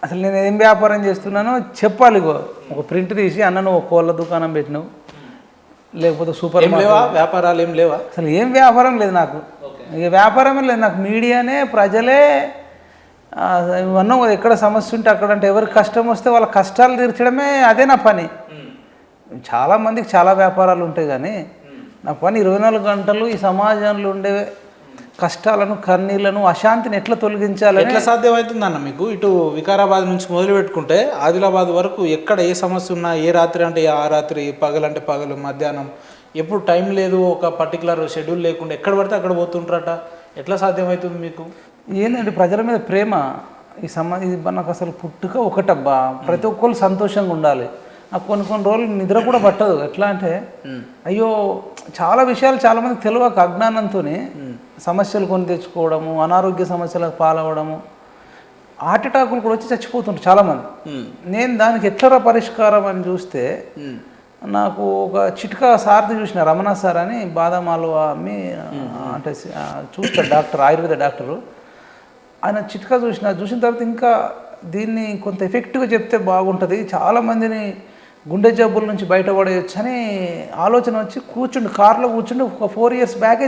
అసలు నేను ఏం వ్యాపారం చేస్తున్నానో చెప్పాలి. ఒక ప్రింట్ తీసి అన్న నువ్వు కోళ్ళ దుకాణం పెట్టినావు, లేకపోతే సూపర్ లేవా వ్యాపారాలు ఏం లేవా? అసలు ఏం వ్యాపారం లేదు నాకు, ఇక వ్యాపారమే లేదు నాకు. మీడియానే, ప్రజలే ఇవన్నీ ఎక్కడ సమస్య ఉంటే అక్కడ, అంటే ఎవరికి కష్టం వస్తే వాళ్ళ కష్టాలు తీర్చడమే అదే నా పని. చాలామందికి చాలా వ్యాపారాలు ఉంటాయి కానీ నా పని 24 గంటలు ఈ సమాజంలో ఉండే కష్టాలను, కన్నీళ్లను, అశాంతిని ఎట్లా తొలగించాలని. ఎట్లా సాధ్యమవుతుంది అన్న మీకు? ఇటు వికారాబాద్ నుంచి మొదలు పెట్టుకుంటే ఆదిలాబాద్ వరకు ఎక్కడ ఏ సమస్య ఉన్నా, ఏ రాత్రి అంటే ఆ రాత్రి, పగలంటే పగలు, మధ్యాహ్నం, ఎప్పుడు టైం లేదు, ఒక పర్టికులర్ షెడ్యూల్ లేకుండా ఎక్కడ పడితే అక్కడ పోతుంటారట. ఎట్లా సాధ్యమవుతుంది మీకు? ఏంటంటే ప్రజల మీద ప్రేమ. ఇది నాకు అసలు పుట్టుక ఒకటబ్బా, ప్రతి ఒక్కరు సంతోషంగా ఉండాలి. నాకు కొన్ని రోజులు నిద్ర కూడా పట్టదు. ఎట్లా అంటే అయ్యో చాలా విషయాలు చాలామందికి తెలియక అజ్ఞానంతో సమస్యలు కొని తెచ్చుకోవడము, అనారోగ్య సమస్యలకు పాలవడము, హార్ట్ అటాకులు కూడా వచ్చి చచ్చిపోతుంటారు చాలామంది. నేను దానికి ఎట్లరా పరిష్కారం అని చూస్తే నాకు ఒక చిట్కా సార్ది చూసిన, రమణ సార్ అని బాదామాలు అమ్మి అంటే చూస్తాడు డాక్టర్, ఆయుర్వేద డాక్టరు. ఆయన చిట్కా చూసిన తర్వాత ఇంకా దీన్ని కొంత ఎఫెక్టివ్గా చెప్తే బాగుంటుంది, చాలామందిని గుండె జబ్బుల నుంచి బయటపడేయచ్చు అని ఆలోచన వచ్చి కార్లో కూర్చుండి ఒక 4 years బ్యాకే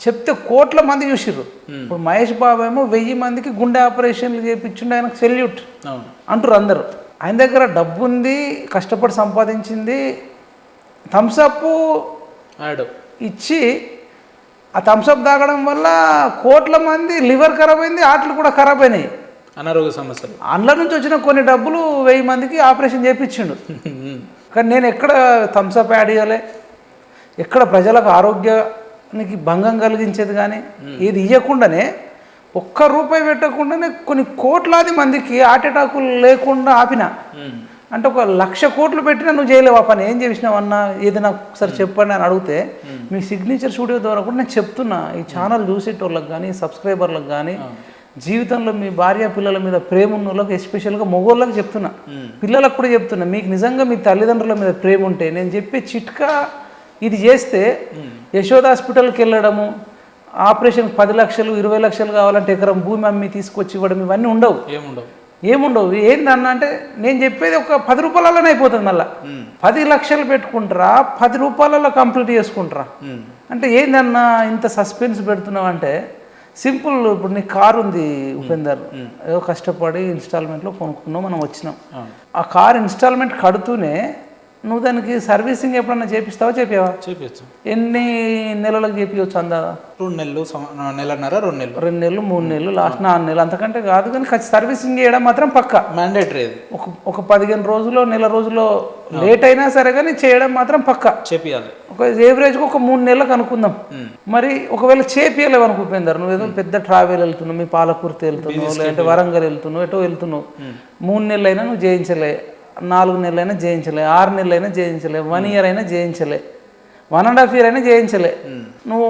చెప్తే కోట్ల మంది చూసిర్రు. ఇప్పుడు మహేష్ బాబు ఏమో 1000 మందికి గుండె ఆపరేషన్లు చేయించుండే, ఆయనకు సెల్యూట్ అంటారు అందరూ. ఆయన దగ్గర డబ్బు ఉంది, కష్టపడి సంపాదించింది, థమ్స్అప్ ఇచ్చి ఆ థమ్స్అప్ తాగడం వల్ల కోట్ల మంది లివర్ ఖరాబ్ అయింది, ఆటలు కూడా ఖరాబ్ అయినాయి, అనారోగ్య సమస్యలు. అందులో నుంచి వచ్చిన కొన్ని డబ్బులు 1000 మందికి ఆపరేషన్ చేయించిండు. కానీ నేను ఎక్కడ థమ్స్అప్ యాడ్ చేయాలి, ఎక్కడ ప్రజలకు ఆరోగ్యానికి భంగం కలిగించేది కానీ ఏది ఇవ్వకుండానే, ₹1 పెట్టకుండానే కొన్ని కోట్లాది మందికి హార్ట్ అటాకులు లేకుండా ఆపిన. అంటే 1,00,000 కోట్లు పెట్టినా నువ్వు చేయలేవు ఆ పని. ఏం చేసినావు అన్న, ఏది నాకు ఒకసారి చెప్పండి అని అడిగితే మీ సిగ్నేచర్ స్టూడియో ద్వారా కూడా నేను చెప్తున్నా, ఈ ఛానల్ చూసేటోళ్ళకి కానీ, సబ్స్క్రైబర్లకు కానీ, జీవితంలో మీ భార్య పిల్లల మీద ప్రేమ ఉన్న వాళ్ళకి, ఎస్పెషల్గా మగోళ్ళకి చెప్తున్నా, పిల్లలకు కూడా చెప్తున్నా, మీకు నిజంగా మీ తల్లిదండ్రుల మీద ప్రేమ ఉంటే నేను చెప్పే చిట్కా ఇది చేస్తే యశోద హాస్పిటల్కి వెళ్ళడము, ఆపరేషన్ 10 లక్షలు 20 లక్షలు కావాలంటే ఎకరం భూమి అమ్మి తీసుకొచ్చి ఇవ్వడం, ఇవన్నీ ఉండవు. ఏముండవు. ఏందన్న అంటే నేను చెప్పేది ఒక ₹10 అయిపోతుంది. మళ్ళీ 10 లక్షలు పెట్టుకుంటారా, ₹10 కంప్లీట్ చేసుకుంటారా అంటే ఏందన్నా ఇంత సస్పెన్స్ పెడుతున్నావు అంటే సింపుల్. ఇప్పుడు నీ కారు ఉంది ఉపేందర్, ఏదో కష్టపడి ఇన్స్టాల్మెంట్లో కొనుక్కున్నావు, మనం వచ్చినాం. ఆ కారు ఇన్స్టాల్మెంట్ కడుతూనే నువ్వు దానికి సర్వీసింగ్ ఎప్పుడన్నా చేపిస్తావా? చేపించు. ఎన్ని నెలలకు చేపించవచ్చు? అందాదా 2 నెలలు, నెలన్నర, 2 నెలలు, 2 నెలలు, 3 నెలలు, లాస్ట్ 4 నెలలు, అంతకంటే కాదు. కానీ సర్వీసింగ్ చేయడం మాత్రం పక్కా మ్యాండేటరీ. ఒక 15 రోజుల్లో, నెల రోజుల్లో లేట్ అయినా సరే కానీ చేయడం మాత్రం పక్కా చేపియాలి. ఒక ఏవరేజ్గా ఒక 3 నెలలకు అనుకుందాం. మరి ఒకవేళ చేపియలేవు అనుకుంటారు, నువ్వు ఏదో పెద్ద ట్రావెల్ వెళ్తున్నావు, మీ పాలకుర్తి వెళ్తున్నావు, లేదంటే వరంగల్ వెళ్తున్నావు, ఎటో వెళ్తున్నావు, 3 నెలలైనా నువ్వు చేయించలే, 4 నెలలైనా చేయించలే, 6 నెలలైనా చేయించలే, 1 year అయినా చేయించలే, 1.5 year అయినా చేయించలే, నువ్వు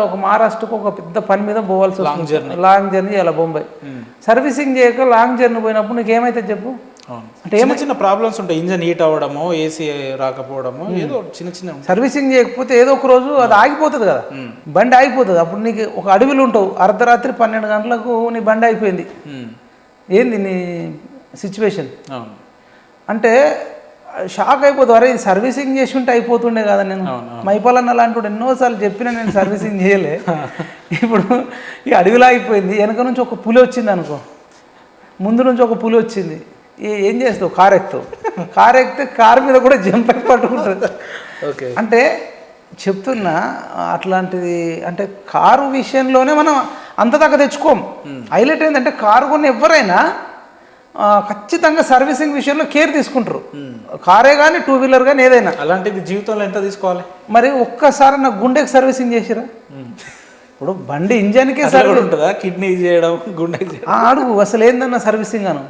ఒక మహారాష్ట్రకు ఒక పెద్ద పని మీద పోవాల్సి వస్తుంది, లాంగ్ జర్నీ చేయాలి బొంబాయి. సర్వీసింగ్ చేయక లాంగ్ జర్నీ పోయినప్పుడు నీకు ఏమైతే చెప్పు? అంటే చిన్న ప్రాబ్లమ్స్ ఉంటాయి, ఇంజన్ హీట్ అవ్వడము, ఏసీ రాకపోవడము, ఏదో చిన్న సర్వీసింగ్ చేయకపోతే ఏదో ఒక రోజు అది ఆగిపోతుంది కదా, బండి ఆగిపోతుంది. అప్పుడు నీకు ఒక అడవిలో ఉంటావు, అర్ధరాత్రి 12 గంటలకు నీ బండి అయిపోయింది. ఏంది నీ సిచ్యువేషన్? అంటే షాక్ అయిపోతుంది. అరే ఇది సర్వీసింగ్ చేసి ఉంటే అయిపోతుండే కదా. నేను మైపాలన్న లాంటి ఎన్నోసార్లు చెప్పినా నేను సర్వీసింగ్ చేయలే. ఇప్పుడు ఈ అడవిలో అయిపోయింది, వెనక నుంచి ఒక పులి వచ్చింది అనుకో, ముందు నుంచి ఒక పులి వచ్చింది, ఏం చేస్తావు? కారు ఎక్కితే కారు మీద కూడా జంప్ అయి పట్టుకుంటుంది. అంటే చెప్తున్నా అట్లాంటిది. అంటే కారు విషయంలోనే మనం అంత దాకా తెచ్చుకోం. హైలైట్ ఏంటంటే కారు కొన్న ఎవరైనా ఖచ్చితంగా సర్వీసింగ్ విషయంలో కేర్ తీసుకుంటారు, కారే కానీ 2 వీలర్ కానీ ఏదైనా. అలాంటిది జీవితంలో ఎంత తీసుకోవాలి? మరి ఒక్కసారి నా గుండెకి సర్వీసింగ్ చేసిరా? ఇప్పుడు బండి ఇంజన్కే సర్వీస్ ఉంటుందా? కిడ్నీ చేయడం, గుండె అడుగు అసలు ఏందన్న సర్వీసింగ్ అను.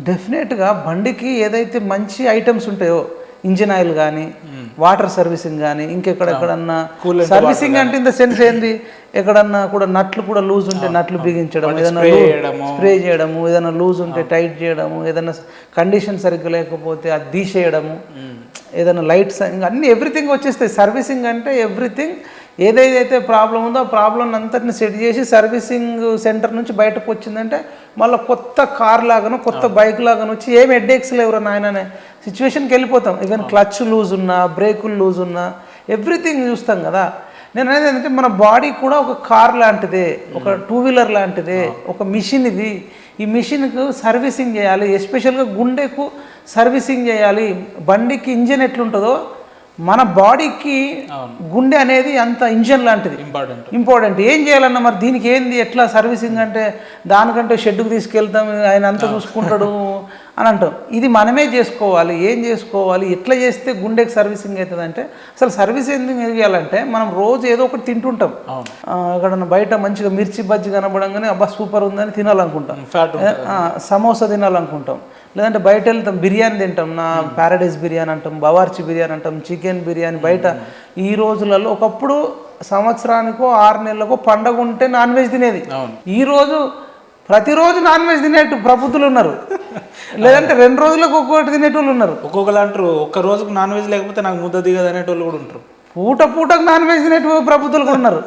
డెఫినెట్గా బండికి ఏదైతే మంచి ఐటమ్స్ ఉంటాయో, ఇంజిన్ ఆయిల్ కానీ, వాటర్ సర్వీసింగ్ కానీ, ఇంకెక్కడెక్కడన్నా సర్వీసింగ్ అంటే ఇన్ ద సెన్స్ ఏంది, ఎక్కడన్నా కూడా నట్లు కూడా లూజ్ ఉంటే నట్లు బిగించడం, ఏదైనా స్ప్రే చేయడము, ఏదైనా లూజ్ ఉంటే టైట్ చేయడము, ఏదైనా కండిషన్ సరిగ్గా లేకపోతే అది తీసేయడము, ఏదైనా లైట్స్, ఇంకా అన్ని ఎవ్రీథింగ్ వచ్చేస్తాయి. సర్వీసింగ్ అంటే ఎవ్రీథింగ్ ఏదైతే ప్రాబ్లం ఉందో ఆ ప్రాబ్లం అంతటిని సెట్ చేసి సర్వీసింగ్ సెంటర్ నుంచి బయటకు వచ్చిందంటే మళ్ళీ కొత్త కార్ లాగాను కొత్త బైక్ లాగాను వచ్చి ఏం హెడ్ఏక్స్ లేవురా నాయన అనే సిచ్యువేషన్కి వెళ్ళిపోతాం. ఈవెన్ క్లచ్ లూజ్ ఉన్నా, బ్రేకులు లూజ్ ఉన్నా, ఎవ్రీథింగ్ చూస్తాం కదా. నేను అనేది ఏంటంటే మన బాడీ కూడా ఒక కార్ లాంటిదే, ఒక 2 వీలర్ లాంటిదే, ఒక మిషన్ ఇది. ఈ మిషన్కు సర్వీసింగ్ చేయాలి, ఎస్పెషల్గా గుండెకు సర్వీసింగ్ చేయాలి. బండికి ఇంజన్ ఎట్లుంటుందో మన బాడీకి గుండె అనేది అంత ఇంజన్ లాంటిది, ఇంపార్టెంట్. ఏం చేయాలన్నా మరి దీనికి ఏంది ఎట్లా సర్వీసింగ్ అంటే దానికంటే షెడ్డుకు తీసుకెళ్తాం, ఆయన అంతా చూసుకుంటాడు అని అంటాం. ఇది మనమే చేసుకోవాలి. ఏం చేసుకోవాలి, ఎట్లా చేస్తే గుండెకి సర్వీసింగ్ అవుతుంది అంటే అసలు సర్వీసింగ్ చేయాలంటే మనం రోజు ఏదో ఒకటి తింటుంటాం. అక్కడ బయట మంచిగా మిర్చి బజ్జి కనబడంగానే అబ్బా సూపర్ ఉందని తినాలనుకుంటాం, సమోసా తినాలనుకుంటాం, లేదంటే బయట వెళ్తాం బిర్యానీ తింటాం, నా ప్యారడైజ్ బిర్యానీ అంటాం, బవార్చి బిర్యానీ అంటాం, చికెన్ బిర్యానీ బయట. ఈ రోజులలో ఒకప్పుడు సంవత్సరానికో 6 నెలలకో పండగ ఉంటే నాన్ వెజ్ తినేది. ఈరోజు ప్రతిరోజు నాన్ వెజ్ తినేట్టు ప్రబుద్ధులు ఉన్నారు, లేదంటే 2 రోజులకు ఒక్కొక్కటి తినేటోళ్ళు ఉన్నారు. ఒక్కొక్కరు అంటారు ఒక్క రోజుకు నాన్ వెజ్ లేకపోతే నాకు ముద్ద దిగదు అనేటోళ్ళు కూడా ఉంటారు. పూటకు నాన్ వెజ్ తినేటు ప్రబుద్ధులు కూడా ఉన్నారు.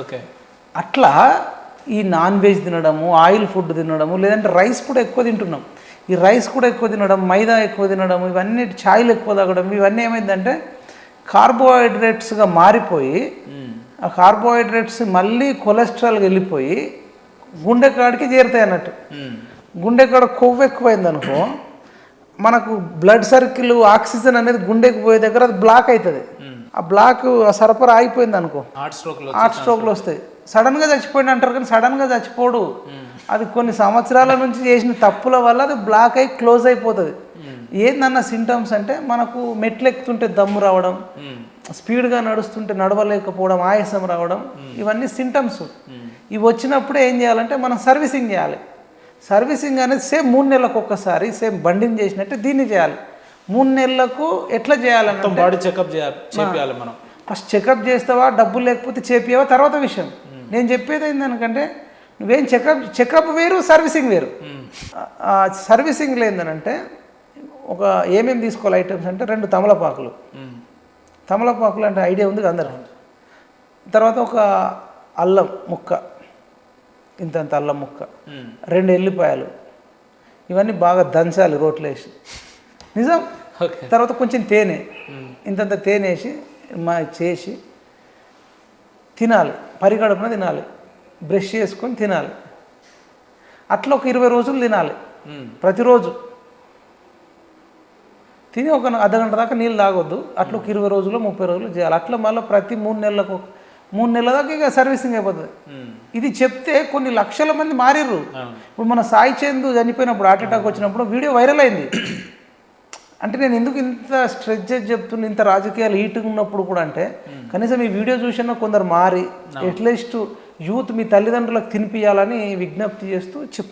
ఓకే, అట్లా ఈ నాన్ వెజ్ తినడము, ఆయిల్ ఫుడ్ తినడము, లేదంటే రైస్ కూడా ఎక్కువ తింటున్నాం. ఈ రైస్ కూడా ఎక్కువ తినడం, మైదా ఎక్కువ తినడం, ఇవన్నీ ఛాయ్లు ఎక్కువ తాగడం, ఇవన్నీ ఏమైందంటే కార్బోహైడ్రేట్స్గా మారిపోయి ఆ కార్బోహైడ్రేట్స్ మళ్ళీ కొలెస్ట్రాల్కి వెళ్ళిపోయి గుండెకాడికి చేరుతాయి అన్నట్టు. గుండెకాడ కొవ్వు ఎక్కువైంది అనుకో మనకు బ్లడ్ సర్కిల్, ఆక్సిజన్ అనేది గుండెకి పోయే దగ్గర అది బ్లాక్ అవుతుంది. ఆ బ్లాక్ సరఫరా ఆగిపోయింది అనుకో హార్ట్ స్ట్రోక్లు వస్తాయి. సడన్గా చచ్చిపోయింది అంటారు కానీ సడన్గా చచ్చిపోడు, అది కొన్ని సంవత్సరాల నుంచి చేసిన తప్పుల వల్ల అది బ్లాక్ అయి క్లోజ్ అయిపోతుంది. ఏందన్న సింటమ్స్ అంటే మనకు మెట్లు ఎక్కుతుంటే దమ్ము రావడం, స్పీడ్గా నడుస్తుంటే నడవలేకపోవడం, ఆయాసం రావడం, ఇవన్నీ సింటమ్స్. ఇవి వచ్చినప్పుడు ఏం చేయాలంటే మనం సర్వీసింగ్ చేయాలి. సర్వీసింగ్ అనేది సేమ్ 3 నెలలకు ఒక్కసారి సేమ్ బండింగ్ చేసినట్టు దీన్ని చేయాలి. 3 నెలలకు ఎట్లా చేయాలంటే బాడీ చెకప్ చేయాలి. మనం ఫస్ట్ చెకప్ చేస్తావా, డబ్బులు లేకపోతే చేపియావా తర్వాత విషయం. నేను చెప్పేది ఏంటంటే నువ్వేం చెకప్ వేరు, సర్వీసింగ్ వేరు. సర్వీసింగ్లో ఏంటంటే ఒక ఏమేమి తీసుకోవాలి ఐటమ్స్ అంటే 2 తమలపాకులు. తమలపాకులు అంటే ఐడియా ఉంది అందరూ. తర్వాత ఒక అల్లం ముక్క, ఇంతంత అల్లం ముక్క, 2 ఎల్లిపాయలు, ఇవన్నీ బాగా దంచాలి రోట్లో వేసి, నిజం. తర్వాత కొంచెం తేనె, ఇంతంత తేనె వేసి చేసి తినాలి, పరిగడుపున తినాలి, బ్రష్ చేసుకొని తినాలి. అట్లా ఒక 20 రోజులు తినాలి ప్రతిరోజు. తిని ఒక అర్ధగంట దాకా నీళ్ళు తాగొద్దు. అట్లా ఒక 20 రోజులు 30 రోజులు చేయాలి. అట్లా మళ్ళీ ప్రతి 3 నెలలకు 3 నెలల దాకా ఇక సర్వీసింగ్ అయిపోతుంది. ఇది చెప్తే కొన్ని లక్షల మంది మారిర్రు. ఇప్పుడు మన సాయి చంద్ చనిపోయినప్పుడు, హార్ట్ అటాక్ వచ్చినప్పుడు వీడియో వైరల్ అయింది. అంటే నేను ఎందుకు ఇంత స్ట్రెచ్ చేసి చెప్తున్నా, ఇంత రాజకీయాలు హీట్గా ఉన్నప్పుడు కూడా అంటే కనీసం ఈ వీడియో చూసినా కొందరు మారి అట్లీస్ట్ యూత్ మీ తల్లిదండ్రులకు తినిపియాలని విజ్ఞప్తి చేస్తూ చెప్తాను.